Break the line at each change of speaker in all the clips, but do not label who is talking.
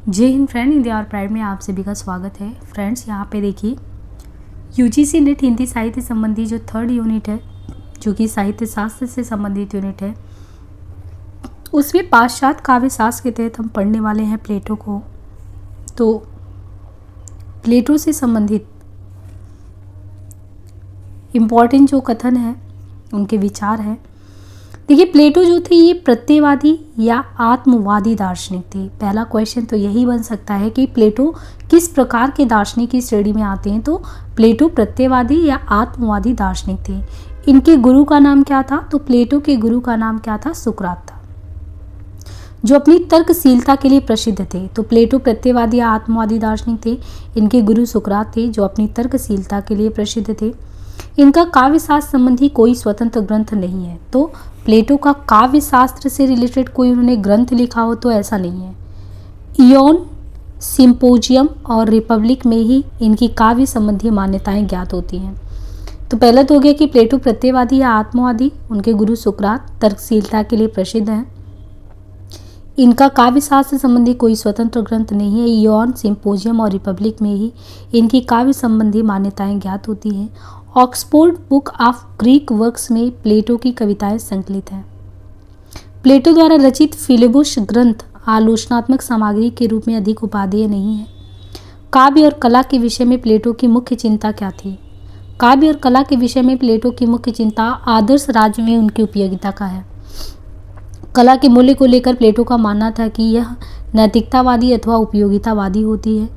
जय Hind friend, India और pride में आप सभी का स्वागत है। फ्रेंड्स, यहाँ पे देखिए यूजीसी नेट हिंदी साहित्य संबंधी जो 3rd यूनिट है, जो कि साहित्य शास्त्र से संबंधित यूनिट है, उसमें पाश्चात्य काव्य शास्त्र के तहत हम पढ़ने वाले हैं प्लेटो को। तो प्लेटो से संबंधित इम्पॉर्टेंट जो कथन है, उनके विचार हैं। देखिए, प्लेटो जो थे ये प्रत्ययवादी या आत्मवादी दार्शनिक थे। पहला क्वेश्चन तो यही बन सकता है कि प्लेटो किस प्रकार के दार्शनिक की श्रेणी में आते हैं। तो प्लेटो प्रत्ययवादी या आत्मवादी दार्शनिक थे। इनके गुरु का नाम क्या था? तो प्लेटो के गुरु का नाम क्या था? सुकरात था, जो अपनी तर्कशीलता के लिए प्रसिद्ध थे। तो प्लेटो प्रत्ययवादी या आत्मवादी दार्शनिक थे। इनके गुरु सुकरात थे, जो अपनी तर्कशीलता के लिए प्रसिद्ध थे। इनका काव्य शास्त्र संबंधी कोई स्वतंत्र ग्रंथ नहीं है। तो प्लेटो का काव्य शास्त्र से रिलेटेड कोई उन्होंने ग्रंथ लिखा हो तो ऐसा नहीं है। इयोन, सिंपोजियम और रिपब्लिक में ही इनकी काव्य संबंधी मान्यताएं ज्ञात होती हैं। तो पहला तो हो गया कि प्लेटो प्रत्ययवादी या आत्मवादी, उनके गुरु सुकरात तर्कशीलता के लिए प्रसिद्ध हैं। इनका काव्य शास्त्र संबंधी कोई स्वतंत्र ग्रंथ नहीं है। इयोन, सिंपोजियम और रिपब्लिक में ही इनकी काव्य संबंधी मान्यताएं ज्ञात होती हैं। Oxford book of Greek works में प्लेटो की कविताएं संकलित हैं। प्लेटो द्वारा रचित फिलिबुस ग्रंथ आलोचनात्मक सामग्री के रूप में अधिक उपादेय नहीं है। काव्य और कला के विषय में प्लेटो की मुख्य चिंता क्या थी? काव्य और कला के विषय में प्लेटो की मुख्य चिंता आदर्श राज्य में उनकी उपयोगिता का है। कला के मूल्य को लेकर प्लेटो का मानना था कि यह नैतिकतावादी अथवा उपयोगितावादी होती है।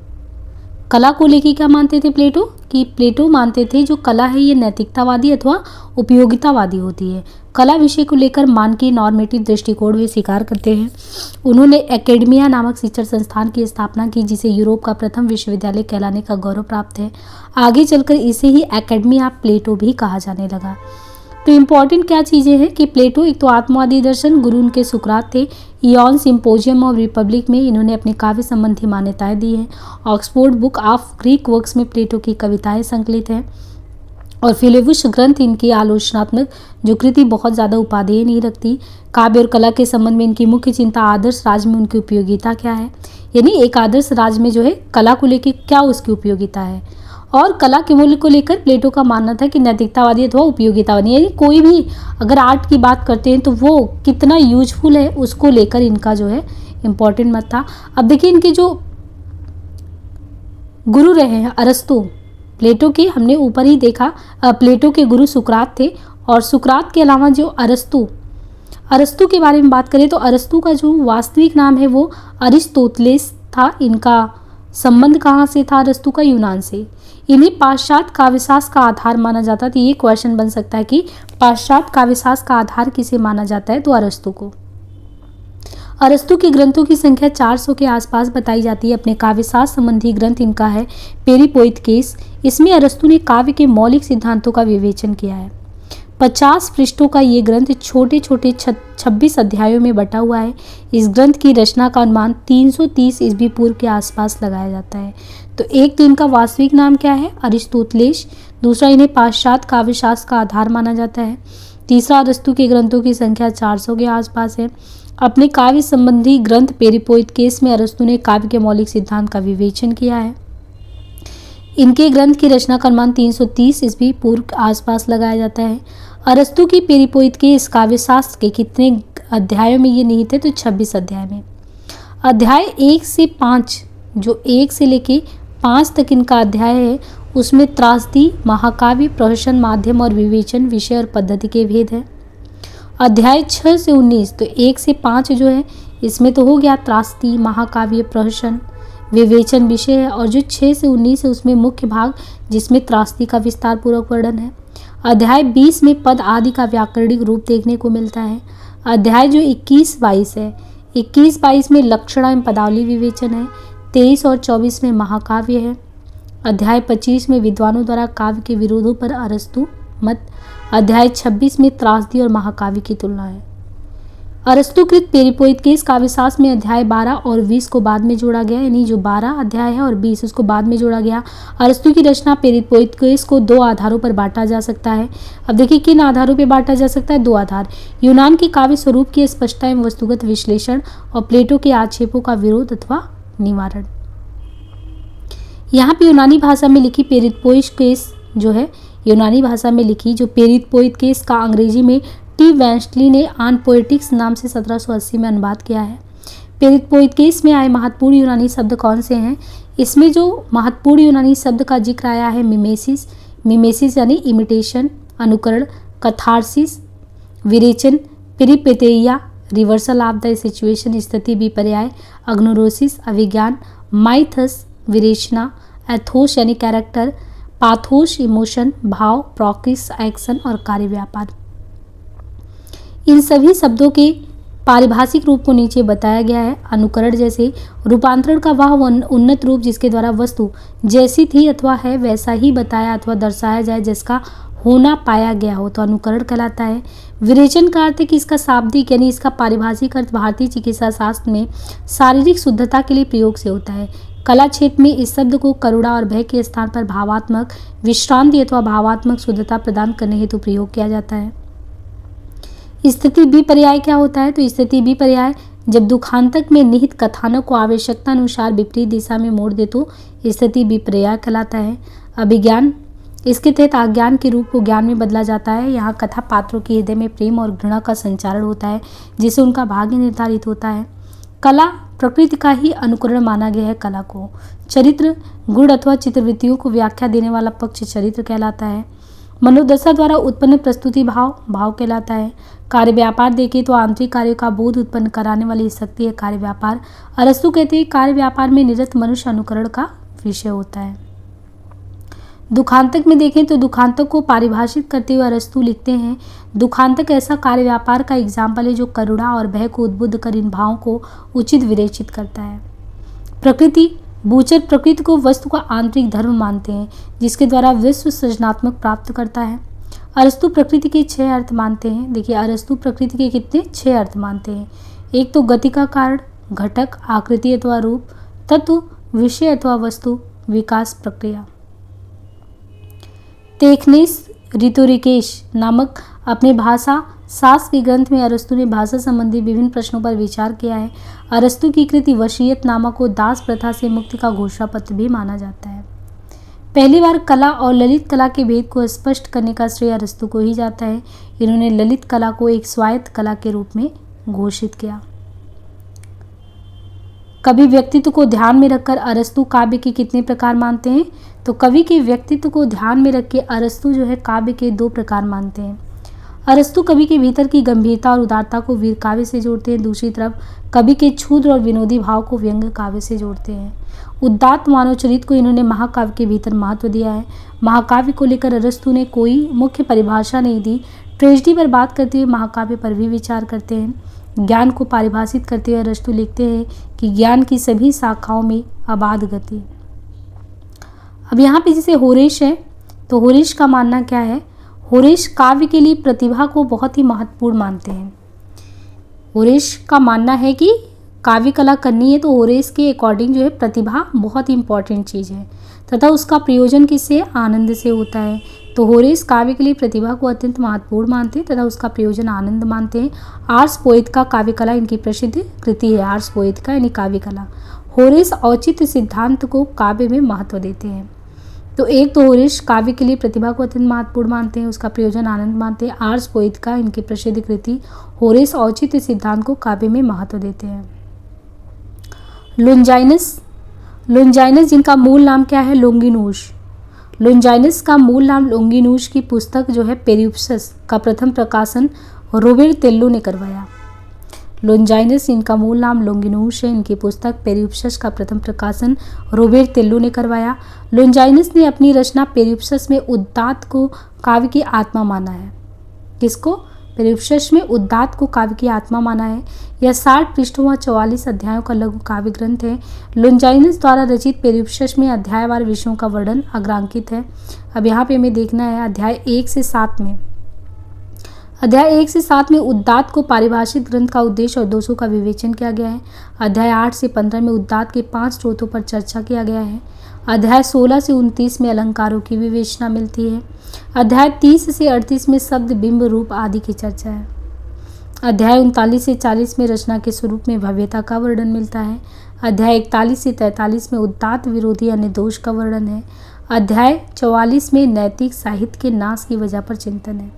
कला को लेकर क्या मानते थे प्लेटो? कि प्लेटो मानते थे जो कला है ये नैतिकतावादी अथवा उपयोगितावादी होती है। कला विषय को लेकर मानकीय नॉर्मेटिव दृष्टिकोण वे स्वीकार करते हैं। उन्होंने एकेडमिया नामक शिक्षण संस्थान की स्थापना की, जिसे यूरोप का प्रथम विश्वविद्यालय कहलाने का गौरव प्राप्त है। आगे चलकर इसे ही एकेडमी ऑफ प्लेटो भी कहा जाने लगा। तो इम्पॉर्टेंट क्या चीज़ें हैं कि प्लेटो एक तो आत्मवादी दर्शन, गुरु उनके सुकरात थे। इयोन, सिंपोजियम और रिपब्लिक में इन्होंने अपने काव्य संबंधी मान्यताएं दी हैं। Oxford book of Greek works में प्लेटो की कविताएं संकलित हैं। और फिलिबुस ग्रंथ इनकी आलोचनात्मक जो कृति बहुत ज़्यादा उपादेय नहीं रखती। काव्य और कला के संबंध में इनकी मुख्य चिंता आदर्श राज्य में उनकी उपयोगिता क्या है, यानी एक आदर्श राज्य में जो है कला को लेकर क्या उसकी उपयोगिता है। और कला के मूल्य को लेकर प्लेटो का मानना था कि नैतिकतावादी अथवा उपयोगितावादी, यानी कोई भी अगर आर्ट की बात करते हैं तो वो कितना यूजफुल है उसको लेकर इनका जो है इम्पोर्टेंट मत था। अब देखिए, इनके जो गुरु रहे हैं अरस्तु, प्लेटो के हमने ऊपर ही देखा, प्लेटो के गुरु सुकरात थे। और सुकरात के अलावा जो अरस्तु के बारे में बात करें तो अरस्तु का जो वास्तविक नाम है वो अरिस्टोतलेस था। इनका संबंध कहाँ से था? अरस्तु का यूनान से। इन्हें पाश्चात्य काव्यशास्त्र का आधार माना जाता है। तो ये क्वेश्चन बन सकता है कि पाश्चात्य काव्यशास्त्र का आधार किसे माना जाता है? तो अरस्तु को। अरस्तु के ग्रंथों की संख्या 400 के आसपास बताई जाती है। अपने काव्यशास्त्र संबंधी ग्रंथ इनका है पेरिपोइथकेस। इसमें अरस्तु ने काव्य के मौलिक सिद्धांतों का विवेचन किया है। 50 पृष्ठों का ये ग्रंथ छोटे छोटे 26 अध्यायों में बटा हुआ है। इस ग्रंथ की रचना का अनुमान 330 ईस्वी पूर्व के आसपास लगाया जाता है। तो एक तो इनका वास्तविक नाम क्या है? अरिस्टोतलेस। दूसरा, इन्हें पाश्चात्य काव्यशास्त्र का आधार माना जाता है। तीसरा, अरस्तु के ग्रंथों की संख्या 400 के आसपास है। अपने काव्य संबंधी ग्रंथ पेरिपोइथकेस में अरस्तु ने काव्य के मौलिक सिद्धांत का विवेचन किया है। इनके ग्रंथ की रचना का अनुमान 330 ईस्वी पूर्व के आसपास लगाया जाता है। अरस्तु की पेरिपोइथकेस काव्यशास्त्र के कितने अध्यायों में ये निहित है? तो 26 अध्याय में। अध्याय 1 से 5, जो 1 से लेके 5 तक इनका अध्याय है, उसमें त्रासदी, महाकाव्य, प्रहसन, माध्यम और विवेचन, विषय और पद्धति के भेद हैं। अध्याय 6 से 19, तो 1 से 5 जो है इसमें तो हो गया त्रासदी, महाकाव्य, प्रहसन, विवेचन, विषय है। और जो 6 से 19 है उसमें मुख्य भाग जिसमें त्रासदी का विस्तार पूर्वक वर्णन है। अध्याय 20 में पद आदि का व्याकरणिक रूप देखने को मिलता है। अध्याय जो 21-22 है, 21-22 में लक्षण एवं पदावली विवेचन है। 23 और 24 में महाकाव्य है। अध्याय 25 में विद्वानों द्वारा काव्य के विरोधों पर अरस्तु मत। अध्याय 26 में त्रासदी और महाकाव्य की तुलना है। अरस्तुकृत पेरिपोइथकेस काव्यशास्त्र में अध्याय 12 और 20 को बाद में जोड़ा गया, यानी जो 12 अध्याय है और 20 उसको बाद में जोड़ा गया। अरस्तु की रचना पेरिपोइथकेस को 2 आधारों पर बांटा जा सकता है। अब देखिए किन आधारों पर बांटा जा सकता है? 2 आधार, यूनान के काव्य स्वरूप की स्पष्टता एवं वस्तुगत विश्लेषण और प्लेटो के आक्षेपों का विरोध अथवा निवारण। यहाँ पे यूनानी भाषा में लिखी पेरिपोइस जो है, यूनानी भाषा में लिखी जो पेरिपोइस का अंग्रेजी में टी वेंसली ने ऑन पोएटिक्स नाम से 1780 में अनुवाद किया है। पेरिपोइस में आए महत्वपूर्ण यूनानी शब्द कौन से हैं? इसमें जो महत्वपूर्ण यूनानी शब्द का जिक्र आया है मिमेसिस यानी इमिटेशन, अनुकरण, कथारसिस, विरेचन, peripeteia, reversal of the situation, स्थिति विपर्याय, अग्नोरोसिस, अभिज्ञान, माइथस, विरेचना, एथोस यानी कैरेक्टर, पाथोस इमोशन, भाव, प्रोक्सिस एक्शन और कार्य व्यापार। इन सभी शब्दों के पारिभाषिक रूप को नीचे बताया गया है। अनुकरण जैसे रूपांतरण का वह उन्नत रूप जिसके द्वारा वस्तु जैसी थी अथवा है वैसा ही बताया अथवा दर्शाया जाए, जिसका होना पाया गया हो, तो अनुकरण कहलाता है। विरेचन का अर्थ है कि इसका शाब्दिक यानी इसका पारिभाषिक अर्थ भारतीय चिकित्सा शास्त्र में शारीरिक शुद्धता के लिए प्रयोग से होता है। कला क्षेत्र में इस शब्द को करुणा और भय के स्थान पर भावात्मक विश्रांति अथवा भावात्मक शुद्धता प्रदान करने हेतु प्रयोग किया जाता है। स्थिति विपर्याय क्या होता है? तो स्थिति विपर्याय जब दुखांतक में निहित कथानक को आवश्यकता अनुसार विपरीत दिशा में मोड़ दे तो स्थिति विपर्याय कहलाता है। अभिज्ञान, इसके तहत अज्ञान के रूप को ज्ञान में बदला जाता है। यहाँ कथा पात्रों के हृदय में प्रेम और घृणा का संचारण होता है जिससे उनका भाग्य निर्धारित होता है। कला प्रकृति का ही अनुकरण माना गया है कला को। चरित्र, गुण अथवा चित्रवृत्तियों को व्याख्या देने वाला पक्ष चरित्र कहलाता है। मनोदशा द्वारा उत्पन्न प्रस्तुति भाव कहलाता है। कार्य व्यापार देखें तो आंतरिक कार्यों का बोध उत्पन्न कराने वाली शक्ति है कार्य व्यापार। अरस्तु कहते हैं कार्य व्यापार में निरत मनुष्य अनुकरण का विषय होता है। दुखांतक में देखें तो दुखांतक को परिभाषित करते हुए अरस्तु लिखते हैं, दुखांतक ऐसा कार्य व्यापार का एग्जाम्पल है जो करुणा और भय को उद्बुद्ध कर इन भावों को उचित विरेचित करता है। प्रकृति, बूचर प्रकृति को वस्तु का आंतरिक धर्म मानते हैं जिसके द्वारा विश्व सृजनात्मक प्राप्त करता है। अरस्तु प्रकृति के 6 अर्थ मानते हैं। देखिए अरस्तु प्रकृति के कितने 6 अर्थ मानते हैं। एक तो गति का कारण, घटक, आकृति अथवा रूप, तत्व, विषय अथवा वस्तु, विकास प्रक्रिया। तेखनेस रितोरिकेश नामक अपने भाषा शास्त्र के ग्रंथ में अरस्तु ने भाषा संबंधी विभिन्न प्रश्नों पर विचार किया है। अरस्तु की कृति वशीयत नामक को दास प्रथा से मुक्ति का घोषणा पत्र भी माना जाता है। पहली बार कला और ललित कला के भेद को स्पष्ट करने का श्रेय अरस्तु को ही जाता है। इन्होंने ललित कला को एक स्वायत्त कला के रूप में घोषित किया। कवि व्यक्तित्व को ध्यान में रखकर अरस्तु काव्य के कितने प्रकार मानते हैं? तो कवि के व्यक्तित्व को ध्यान में रख के अरस्तु जो है काव्य के 2 प्रकार मानते हैं। अरस्तु कवि के भीतर की गंभीरता और उदारता को वीर काव्य से जोड़ते हैं। दूसरी तरफ कवि के क्षुद्र और विनोदी भाव को व्यंग्य काव्य से जोड़ते हैं। उदात्त मानव चरित्र को इन्होंने महाकाव्य के भीतर महत्व दिया है। महाकाव्य को लेकर अरस्तु ने कोई मुख्य परिभाषा नहीं दी। ट्रेजेडी पर बात करते हुए महाकाव्य पर भी विचार करते हैं। ज्ञान को परिभाषित करते हुए अरस्तु लिखते हैं कि ज्ञान की सभी शाखाओं में अबाध गति। अब यहाँ पे जैसे होरेश है, तो होरेश का मानना क्या है? होरेश काव्य के लिए प्रतिभा को बहुत ही महत्वपूर्ण मानते हैं। होरेश का मानना है कि काव्य कला करनी है तो होरेश के अकॉर्डिंग जो है प्रतिभा बहुत ही इंपॉर्टेंट चीज़ है तथा उसका प्रयोजन किससे? आनंद से होता है। तो होरेश काव्य के लिए प्रतिभा को अत्यंत महत्वपूर्ण मानते हैं तथा उसका प्रयोजन आनंद मानते हैं। आर्स पोएट का काव्य कला इनकी प्रसिद्ध कृति है। आर्स पोएट का यानी काव्य कला। होरेश औचित्य सिद्धांत को काव्य में महत्व देते हैं। तो एक तो होरेश काव्य के लिए प्रतिभा को अत्यंत महत्वपूर्ण मानते हैं, उसका प्रयोजन आनंद मानते हैं। आर्स पोएट का इनकी प्रसिद्ध कृति होरेश औचित्य सिद्धांत को काव्य में महत्व देते हैं। लोंजाइनस जिनका मूल नाम क्या है? लोंगिनोस। लोंजाइनस का मूल नाम लोंगिनोस की पुस्तक जो है पेरिप्सस का प्रथम प्रकाशन रोबेर्तेल्लो ने करवाया। लोंजाइनस इनका मूल नाम लोंगिनोस है। इनकी पुस्तक पेरिप्सस का प्रथम प्रकाशन रोबेर्तेल्लो ने करवाया। लोंजाइनस ने अपनी रचना पेरिप्सस में उदात्त को काव्य की आत्मा माना है। किसको? पेरिप्सस में उदात्त को काव्य की आत्मा माना है। यह 60 पृष्ठों व 44 अध्यायों का लघु काव्य ग्रंथ है। लोंजाइनस द्वारा रचित पेरिप्सस में अध्यायवार विषयों का वर्णन अग्रांकित है। अब यहाँ पे हमें देखना है अध्याय 1 से 7 में। अध्याय 1 से 7 में उदात्त को पारिभाषित ग्रंथ का उद्देश्य और दोषों का विवेचन किया गया है। अध्याय 8 से 15 में उदात्त के 5 स्रोतों पर चर्चा किया गया है। अध्याय 16 से 29 में अलंकारों की विवेचना मिलती है। अध्याय 30 से 38 में शब्द, बिंब, रूप आदि की चर्चा है। अध्याय 39 से 40 में रचना के स्वरूप में भव्यता का वर्णन मिलता है। अध्याय 41 से 43 में उदात्त विरोधी अन्य दोष का वर्णन है। अध्याय 44 में नैतिक साहित्य के नाश की वजह पर चिंतन है।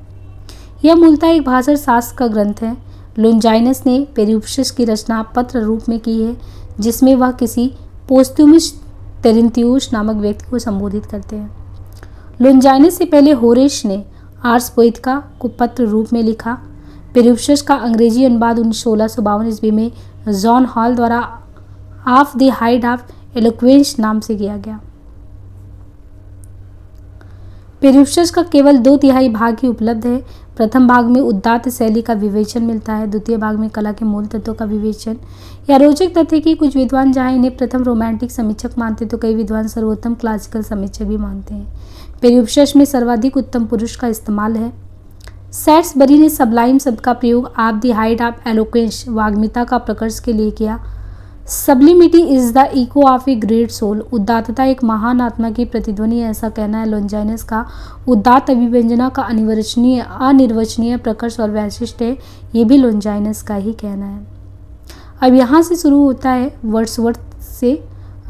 यह मूलतः एक भाषण शास्त्र का ग्रंथ है। लोंजाइनस ने पेरिप्लस की रचना पत्र रूप में की है, जिसमें वह किसी पोस्टुमस तेरेंतियुस नामक व्यक्ति को संबोधित करते हैं। लोंजाइनस से पहले होरेस ने आर्स पोएटिका को पत्र रूप में लिखा। पेरिप्लस का अंग्रेजी अनुवाद 1652 ईस्वी में जॉन हॉल द्वारा of the hide of eloquence नाम से किया गया। पेरिप्लस का केवल 2/3 भाग ही उपलब्ध है। प्रथम भाग में उदात्त शैली का विवेचन मिलता है, द्वितीय भाग में कला के मूल तत्वों का विवेचन। यह रोचक तथ्य कि कुछ विद्वान जहां इन्हें प्रथम रोमांटिक समीक्षक मानते तो कई विद्वान सर्वोत्तम क्लासिकल समीक्षक भी मानते हैं। पेरिप्लस में सर्वाधिक उत्तम पुरुष का इस्तेमाल है। सैड्सबरी ने सबलाइम शब्द का प्रयोग of the height of eloquence वाग्मिता का प्रकर्ष के लिए किया। Sublimity is the echo of a great soul. उदात्तता एक महान आत्मा की प्रतिध्वनि है, ऐसा कहना है लोंजाइनस का। उदात्त अभिव्यंजना का अनिर्वचनीय प्रकर्ष और वैशिष्ट है, ये भी लोंजाइनस का ही कहना है। अब यहाँ से शुरू होता है वर्ड्सवर्थ से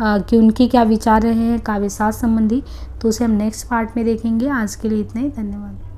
कि उनके क्या विचार रहे हैं काव्यशास्त्र संबंधी, तो उसे हम नेक्स्ट पार्ट में देखेंगे। आज के लिए इतना ही, धन्यवाद।